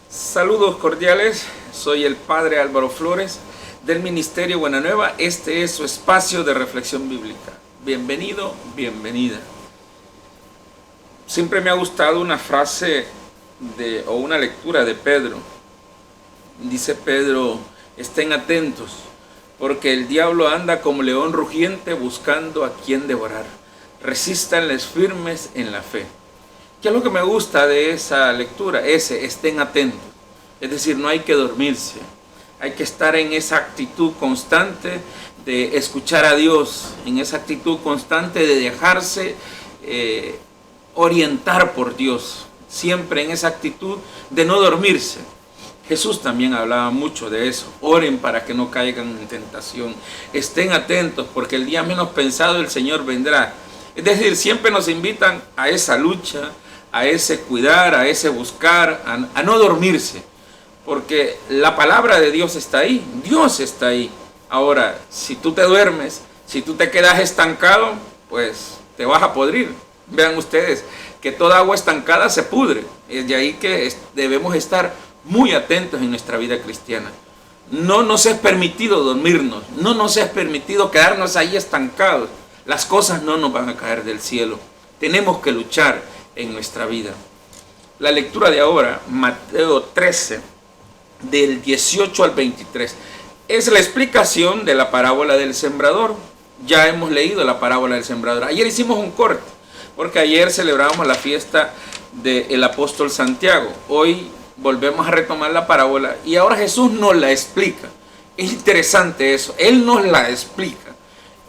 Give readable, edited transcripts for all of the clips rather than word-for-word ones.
Saludos cordiales, soy el Padre Álvaro Flores del Ministerio Buena Nueva. Este es su espacio de reflexión bíblica. Bienvenido, bienvenida. Siempre me ha gustado una frase o una lectura de Pedro. Dice Pedro: estén atentos, porque el diablo anda como león rugiente buscando a quien devorar. Resístanles firmes en la fe. ¿Qué es lo que me gusta de esa lectura? Estén atentos. Es decir, no hay que dormirse. Hay que estar en esa actitud constante de escuchar a Dios, en esa actitud constante de dejarse orientar por Dios. Siempre en esa actitud de no dormirse. Jesús también hablaba mucho de eso. Oren para que no caigan en tentación. Estén atentos, porque el día menos pensado el Señor vendrá. Es decir, siempre nos invitan a esa lucha, a ese cuidar, a ese buscar, a no dormirse. Porque la palabra de Dios está ahí, Dios está ahí. Ahora, si tú te duermes, si tú te quedas estancado, pues te vas a podrir. Vean ustedes que toda agua estancada se pudre. Es de ahí que debemos estar muy atentos en nuestra vida cristiana. No nos es permitido dormirnos, no nos es permitido quedarnos ahí estancados. Las cosas no nos van a caer del cielo. Tenemos que luchar en nuestra vida. La lectura de ahora, Mateo 13, del 18 al 23, es la explicación de la parábola del sembrador. Ya hemos leído la parábola del sembrador. Ayer hicimos un corte, porque ayer celebramos la fiesta del apóstol Santiago. Hoy volvemos a retomar la parábola y ahora Jesús nos la explica. Es interesante eso, Él nos la explica.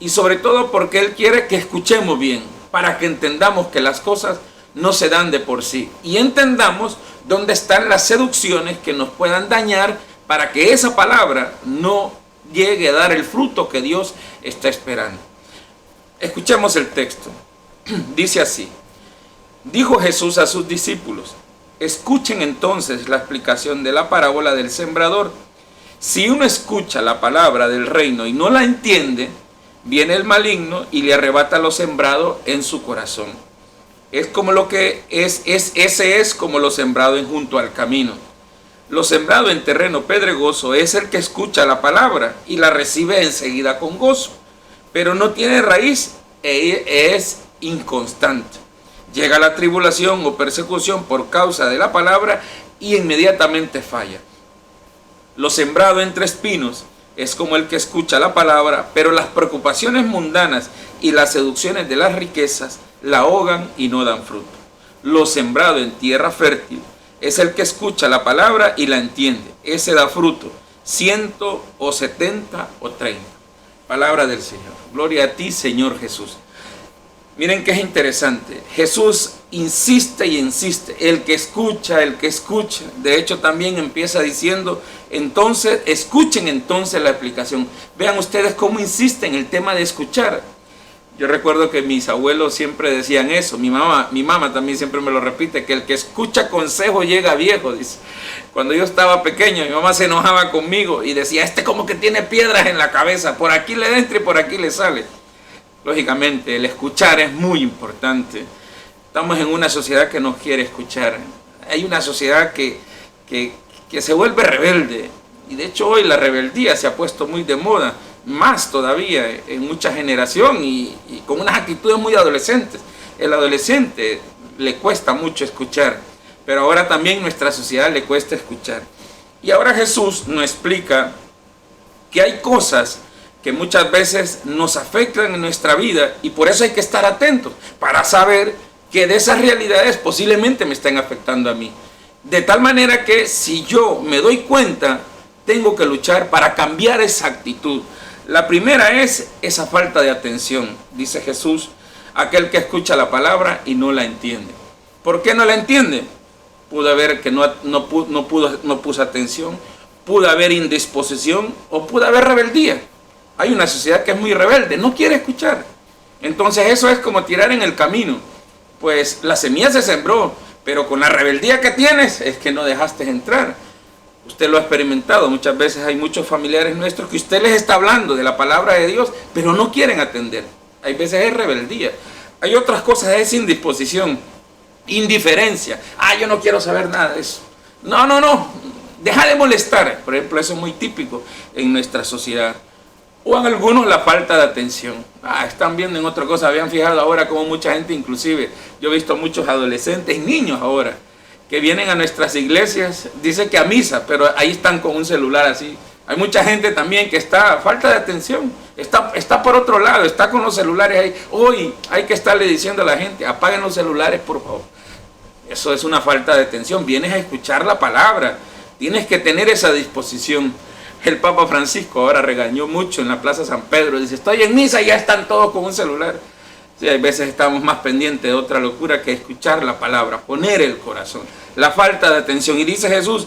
Y sobre todo porque Él quiere que escuchemos bien, para que entendamos que las cosas no se dan de por sí. Y entendamos dónde están las seducciones que nos puedan dañar para que esa palabra no llegue a dar el fruto que Dios está esperando. Escuchemos el texto. Dice así: dijo Jesús a sus discípulos: escuchen entonces la explicación de la parábola del sembrador. Si uno escucha la palabra del reino y no la entiende, viene el maligno y le arrebata lo sembrado en su corazón. Ese es como lo sembrado junto al camino. Lo sembrado en terreno pedregoso es el que escucha la palabra y la recibe enseguida con gozo, pero no tiene raíz e es inconstante. Llega la tribulación o persecución por causa de la palabra y inmediatamente falla. Lo sembrado entre espinos es como el que escucha la palabra, pero las preocupaciones mundanas y las seducciones de las riquezas la ahogan y no dan fruto. Lo sembrado en tierra fértil es el que escucha la palabra y la entiende. Ese da fruto, 100 o 70 o 30. Palabra del Señor. Gloria a ti, Señor Jesús. Miren que es interesante. Jesús insiste y insiste. El que escucha, el que escucha. De hecho, también empieza diciendo: entonces, escuchen entonces la explicación. Vean ustedes cómo insiste en el tema de escuchar. Yo recuerdo que mis abuelos siempre decían eso. Mi mamá también siempre me lo repite, que el que escucha consejo llega viejo, dice. Cuando yo estaba pequeño, mi mamá se enojaba conmigo y decía: este como que tiene piedras en la cabeza, por aquí le entra y por aquí le sale. Lógicamente, el escuchar es muy importante. Estamos en una sociedad que no quiere escuchar. Hay una sociedad que se vuelve rebelde. Y de hecho hoy la rebeldía se ha puesto muy de moda, más todavía en mucha generación y con unas actitudes muy adolescentes. El adolescente le cuesta mucho escuchar, pero ahora también nuestra sociedad le cuesta escuchar. Y ahora Jesús nos explica que hay cosas que muchas veces nos afectan en nuestra vida y por eso hay que estar atentos para saber que de esas realidades posiblemente me estén afectando a mí. De tal manera que si yo me doy cuenta, tengo que luchar para cambiar esa actitud. La primera es esa falta de atención. Dice Jesús: aquel que escucha la palabra y no la entiende. ¿Por qué no la entiende? Pudo haber que no puso atención, pudo haber indisposición o pudo haber rebeldía. Hay una sociedad que es muy rebelde, no quiere escuchar. Entonces eso es como tirar en el camino. Pues la semilla se sembró, pero con la rebeldía que tienes es que no dejaste entrar. Usted lo ha experimentado, muchas veces hay muchos familiares nuestros que usted les está hablando de la palabra de Dios, pero no quieren atender. Hay veces es rebeldía. Hay otras cosas, es indisposición, indiferencia. Yo no quiero saber nada de eso. No, no, no, deja de molestar. Por ejemplo, eso es muy típico en nuestra sociedad. O en algunos la falta de atención. Están viendo en otra cosa. Habían fijado ahora como mucha gente, inclusive, yo he visto muchos adolescentes, niños ahora, que vienen a nuestras iglesias, dice que a misa, pero ahí están con un celular así. Hay mucha gente también que está, falta de atención, está por otro lado, está con los celulares ahí. Hoy hay que estarle diciendo a la gente, apaguen los celulares, por favor. Eso es una falta de atención. Vienes a escuchar la palabra, tienes que tener esa disposición. El Papa Francisco ahora regañó mucho en la Plaza San Pedro, dice, estoy en misa y ya están todos con un celular. Sí, hay veces estamos más pendientes de otra locura que escuchar la palabra, poner el corazón. La falta de atención. Y dice Jesús,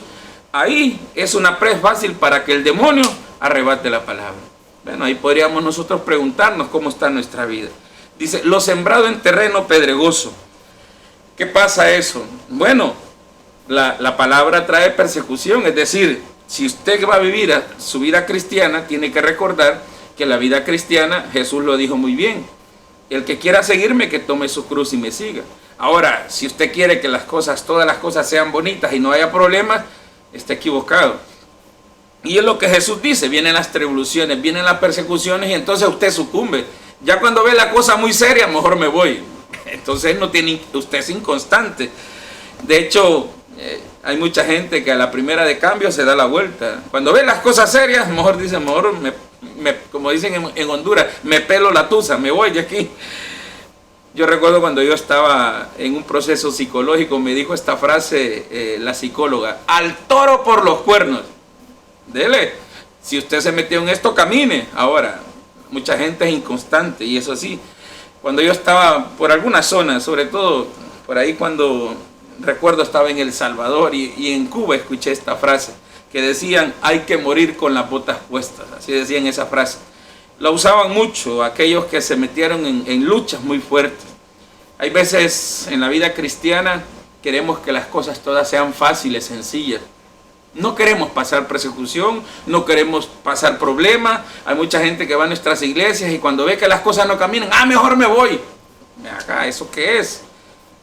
ahí es una presa fácil para que el demonio arrebate la palabra. Bueno, ahí podríamos nosotros preguntarnos cómo está nuestra vida. Dice, lo sembrado en terreno pedregoso. ¿Qué pasa eso? Bueno, la palabra trae persecución, es decir, si usted va a vivir su vida cristiana, tiene que recordar que la vida cristiana, Jesús lo dijo muy bien, el que quiera seguirme, que tome su cruz y me siga. Ahora, si usted quiere que todas las cosas sean bonitas y no haya problemas, está equivocado. Y es lo que Jesús dice, vienen las tribulaciones, vienen las persecuciones y entonces usted sucumbe. Ya cuando ve la cosa muy seria, mejor me voy. Entonces usted es inconstante. De hecho, hay mucha gente que a la primera de cambio se da la vuelta. Cuando ve las cosas serias, mejor como dicen en Honduras, me pelo la tusa, me voy de aquí. Yo recuerdo cuando yo estaba en un proceso psicológico, me dijo esta frase la psicóloga, al toro por los cuernos. Dele, si usted se metió en esto, camine. Ahora, mucha gente es inconstante y eso sí. Cuando yo estaba por algunas zonas, sobre todo por ahí cuando recuerdo estaba en El Salvador y en Cuba escuché esta frase que decían, hay que morir con las botas puestas. Así decían esa frase. La usaban mucho aquellos que se metieron en luchas muy fuertes. Hay veces en la vida cristiana queremos que las cosas todas sean fáciles, sencillas. No queremos pasar persecución, no queremos pasar problemas. Hay mucha gente que va a nuestras iglesias y cuando ve que las cosas no caminan, mejor me voy. Acá, ¿eso qué es?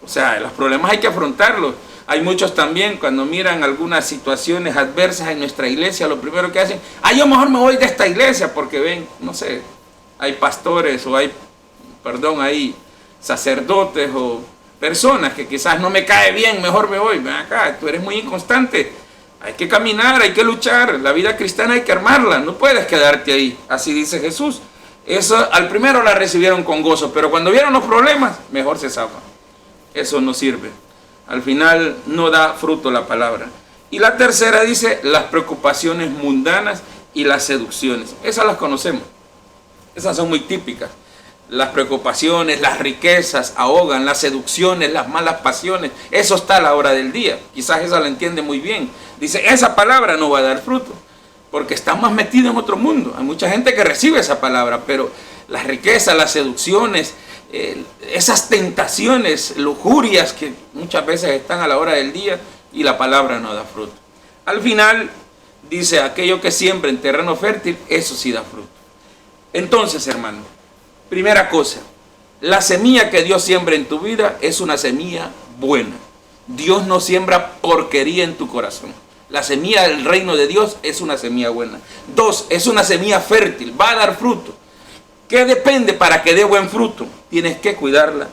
O sea, los problemas hay que afrontarlos. Hay muchos también cuando miran algunas situaciones adversas en nuestra iglesia, lo primero que hacen, yo mejor me voy de esta iglesia porque ven, no sé, hay pastores o hay sacerdotes o personas que quizás no me cae bien, mejor me voy. Ven acá, tú eres muy inconstante. Hay que caminar, hay que luchar. La vida cristiana hay que armarla, no puedes quedarte ahí. Así dice Jesús. Eso al primero la recibieron con gozo, pero cuando vieron los problemas, mejor se zafan. Eso no sirve. Al final no da fruto la palabra. Y la tercera dice, las preocupaciones mundanas y las seducciones. Esas las conocemos. Esas son muy típicas. Las preocupaciones, las riquezas ahogan, las seducciones, las malas pasiones. Eso está a la hora del día. Quizás esa la entiende muy bien. Dice, esa palabra no va a dar fruto, porque está más metido en otro mundo. Hay mucha gente que recibe esa palabra, pero las riquezas, las seducciones, esas tentaciones, lujurias que muchas veces están a la hora del día y la palabra no da fruto. Al final dice, aquello que siembra en terreno fértil, eso sí da fruto. Entonces, hermano, primera cosa, la semilla que Dios siembra en tu vida es una semilla buena. Dios no siembra porquería en tu corazón. La semilla del reino de Dios es una semilla buena. 2, es una semilla fértil, va a dar fruto. ¿Qué depende para que dé buen fruto? Tienes que cuidarla,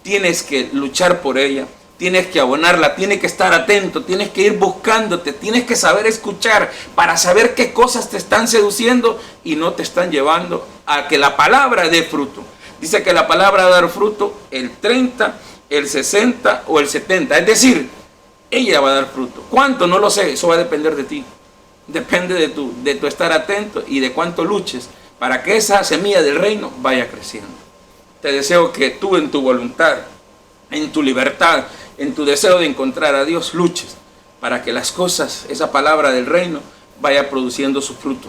tienes que luchar por ella, tienes que abonarla, tienes que estar atento, tienes que ir buscándote, tienes que saber escuchar para saber qué cosas te están seduciendo y no te están llevando a que la palabra dé fruto. Dice que la palabra va a dar fruto el 30, el 60 o el 70. Es decir, ella va a dar fruto. ¿Cuánto? No lo sé, eso va a depender de ti. Depende de tu estar atento y de cuánto luches para que esa semilla del reino vaya creciendo. Te deseo que tú en tu voluntad, en tu libertad, en tu deseo de encontrar a Dios, luches para que las cosas, esa palabra del reino, vaya produciendo su fruto.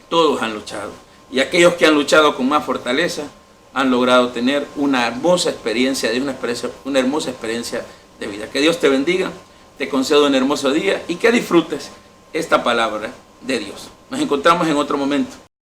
Todos han luchado. Y aquellos que han luchado con más fortaleza han logrado tener una hermosa experiencia de vida. Que Dios te bendiga, te concedo un hermoso día y que disfrutes esta palabra de Dios. Nos encontramos en otro momento.